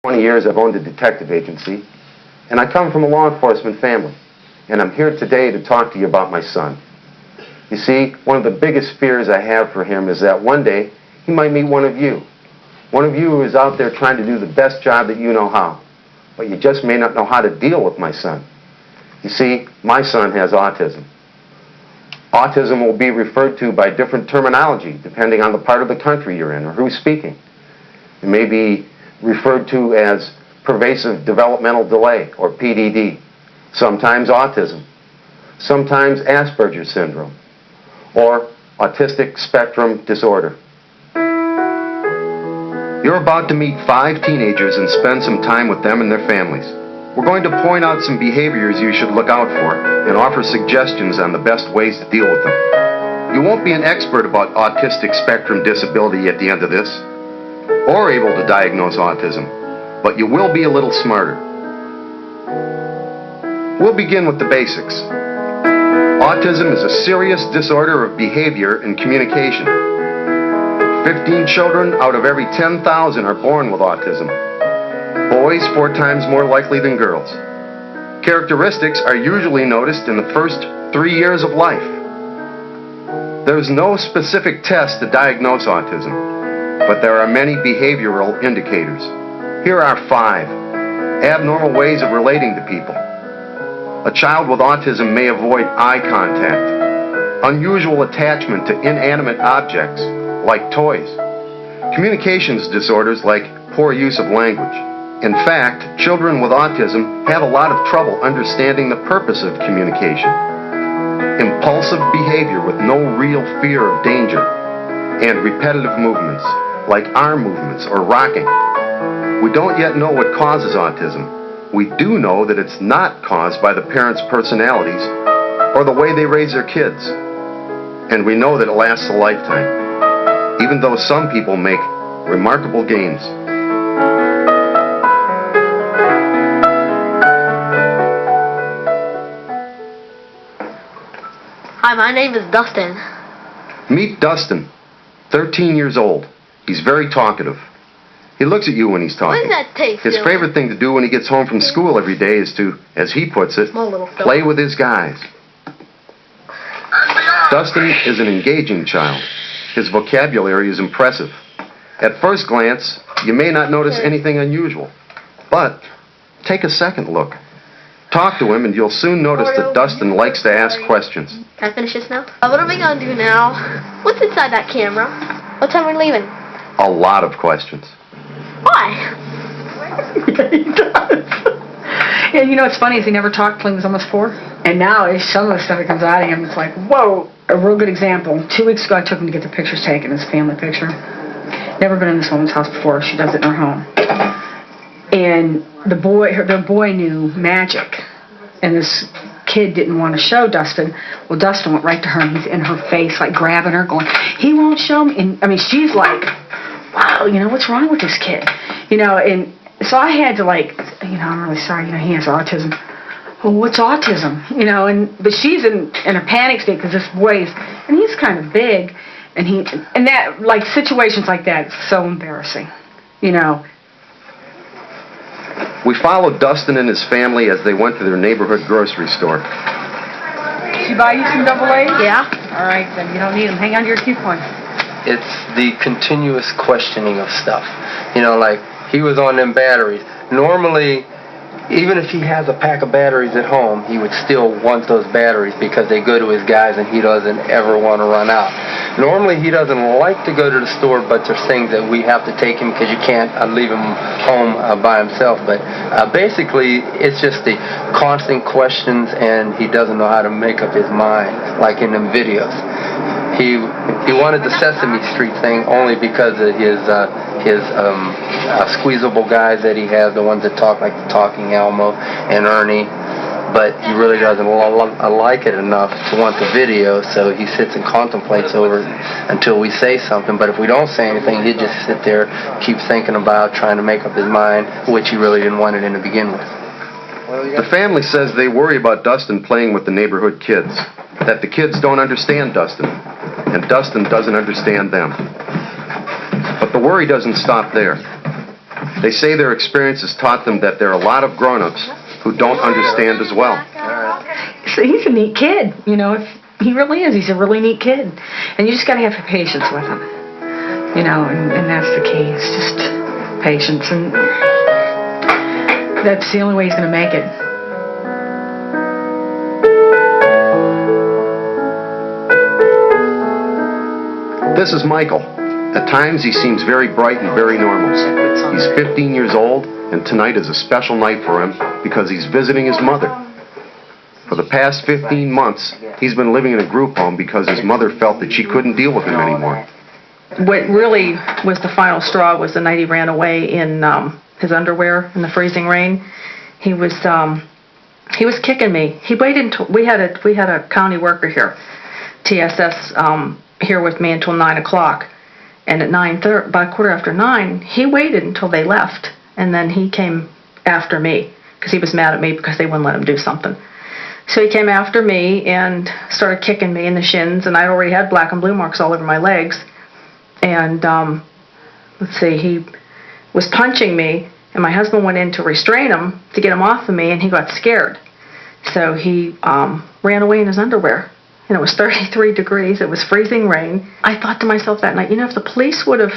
20 years I've owned a detective agency, and I come from a law enforcement family. And I'm here today to talk to you about my son. You see, one of the biggest fears I have for him is that one day he might meet one of you. One of you who is out there trying to do the best job that you know how. But you just may not know how to deal with my son. You see, my son has autism. Autism will be referred to by different terminology depending on the part of the country you're in or who's speaking. It may be referred to as pervasive developmental delay, or PDD. Sometimes autism. Sometimes Asperger's syndrome, or autistic spectrum disorder. You're about to meet 5 teenagers and spend some time with them and their families. We're going to point out some behaviors you should look out for and offer suggestions on the best ways to deal with them. You won't be an expert about autistic spectrum disability at the end of this, or able to diagnose autism, but you will be a little smarter. We'll begin with the basics. Autism is a serious disorder of behavior and communication. 15 children out of every 10,000 are born with autism. Boys 4 times more likely than girls. Characteristics are usually noticed in the first 3 years of life. There's no specific test to diagnose autism, but there are many behavioral indicators. Here are 5. Abnormal ways of relating to people. A child with autism may avoid eye contact. Unusual attachment to inanimate objects, like toys. Communications disorders like poor use of language. In fact, children with autism have a lot of trouble understanding the purpose of communication. Impulsive behavior with no real fear of danger. And repetitive movements, like arm movements or rocking. We don't yet know what causes autism. We do know that it's not caused by the parents' personalities or the way they raise their kids. And we know that it lasts a lifetime, even though some people make remarkable gains. Hi, my name is Dustin. Meet Dustin, 13 years old. He's very talkative. He looks at you when he's talking. What does that taste? His favorite thing to do when he gets home from school every day is to, as he puts it, play with his guys. Dustin is an engaging child. His vocabulary is impressive. At first glance, you may not notice anything unusual, but take a second look. Talk to him and you'll soon notice that Dustin likes to ask questions. Can I finish this now? What are we going to do now? What's inside that camera? What time are we leaving? A lot of questions. Why? He does. And you know what's funny is he never talked till he was almost 4. And now some of the stuff that comes out of him, it's like, whoa. A real good example. 2 weeks ago I took him to get the pictures taken, his family picture. Never been in this woman's house before. She does it in her home. And their boy knew magic. And this kid didn't want to show Dustin. Well, Dustin went right to her and he's in her face, like grabbing her, going, he won't show me. And I mean, she's like, wow, you know, what's wrong with this kid? You know, and so I had to like, you know, I'm really sorry, you know, he has autism. Well, what's autism? You know, but she's in a panic state because this boy's, and he's kind of big, and that, like, situations like that, it's so embarrassing, you know. We followed Dustin and his family as they went to their neighborhood grocery store. Did she buy you some AA? Yeah. All right, then you don't need them. Hang on to your coupon. It's the continuous questioning of stuff. You know, like, he was on them batteries. Normally, even if he has a pack of batteries at home, he would still want those batteries because they go to his guys and he doesn't ever want to run out. Normally, he doesn't like to go to the store, but there's things that we have to take him because you can't leave him home by himself. But basically, it's just the constant questions, and he doesn't know how to make up his mind, like in them videos. He wanted the Sesame Street thing only because of his squeezable guys that he has, the ones that talk like the Talking Elmo and Ernie, but he really doesn't like it enough to want the video, so he sits and contemplates over it until we say something. But if we don't say anything, he'd just sit there, keep thinking about trying to make up his mind, which he really didn't want it in to begin with. The family says they worry about Dustin playing with the neighborhood kids, that the kids don't understand Dustin, and Dustin doesn't understand them. But the worry doesn't stop there. They say their experiences taught them that there are a lot of grown-ups who don't understand as well. So he's a neat kid, you know. He really is. He's a really neat kid, and you just got to have patience with him, you know. And that's the key. It's just patience, and that's the only way he's going to make it. This is Michael. At times he seems very bright and very normal. He's 15 years old, and tonight is a special night for him because he's visiting his mother. For the past 15 months, he's been living in a group home because his mother felt that she couldn't deal with him anymore. What really was the final straw was the night he ran away in his underwear in the freezing rain. He was kicking me. He waited until we had a county worker here, TSS, here with me until 9 o'clock, and at about 9:15, he waited until they left, and then he came after me because he was mad at me because they wouldn't let him do something. So he came after me and started kicking me in the shins, and I already had black and blue marks all over my legs. And he was punching me, and my husband went in to restrain him to get him off of me, and he got scared. So he ran away in his underwear, and it was 33 degrees. It was freezing rain. I thought to myself that night, you know, if the police would have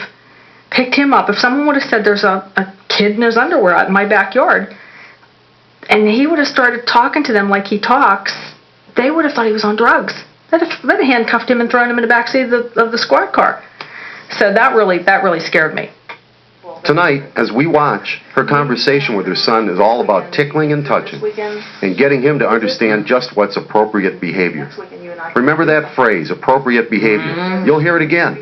picked him up, if someone would have said there's a kid in his underwear out in my backyard, and he would have started talking to them like he talks, they would have thought he was on drugs. They'd have handcuffed him and thrown him in the backseat of the squad car. So that really scared me. Tonight, as we watch, her conversation with her son is all about tickling and touching and getting him to understand just what's appropriate behavior. Remember that phrase, appropriate behavior. You'll hear it again.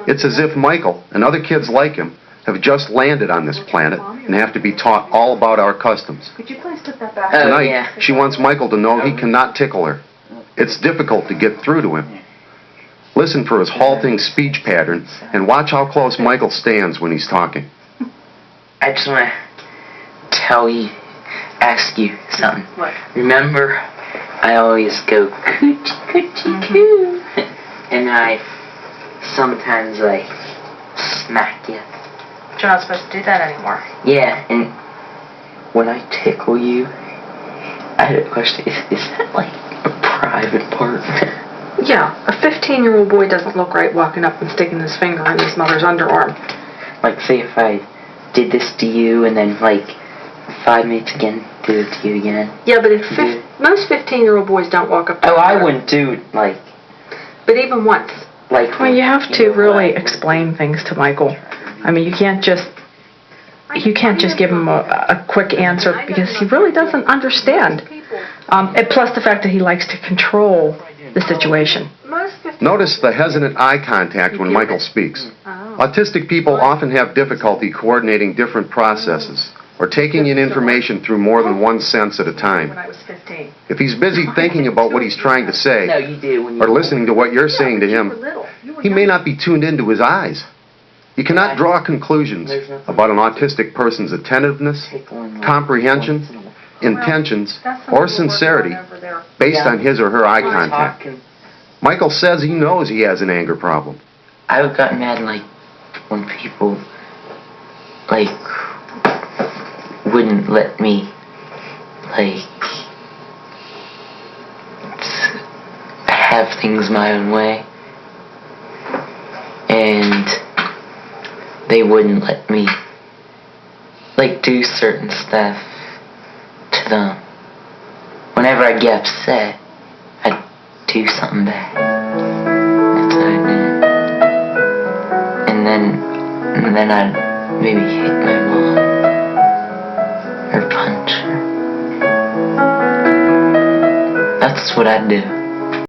It's as if Michael and other kids like him have just landed on this planet and have to be taught all about our customs. Could you please put that back? Tonight, she wants Michael to know he cannot tickle her. It's difficult to get through to him. Listen for his halting speech pattern and watch how close Michael stands when he's talking. I just want to ask you something. What? Remember, I always go coochie coochie coo, and I sometimes smack you. You're not supposed to do that anymore. Yeah, and when I tickle you, I had a question. Is that like a private part? Yeah, a 15-year-old boy doesn't look right walking up and sticking his finger in his mother's underarm. Like, say if I did this to you and then 5 minutes again, do it to you again. Yeah, but most 15-year-old boys don't walk up to Oh, I wouldn't do it But even once. Well, you have to really explain things to Michael. I mean, you can't just give him a quick answer because he really doesn't understand. And plus the fact that he likes to control the situation. Notice the hesitant eye contact when Michael speaks. Autistic people often have difficulty coordinating different processes or taking in information through more than one sense at a time. When I was 15. If he's busy thinking about what he's trying to say No, you do when you or listening to what you're saying to him, he may not be tuned into his eyes. You cannot draw conclusions about an autistic person's attentiveness, comprehension, intentions, or sincerity based on his or her eye contact. Michael says he knows he has an anger problem. I've gotten mad when people wouldn't let me have things my own way, and they wouldn't let me do certain stuff to them. Whenever I get upset, I'd do something bad. That's what I did. And then I'd maybe hit my mom or punch her. That's what I'd do.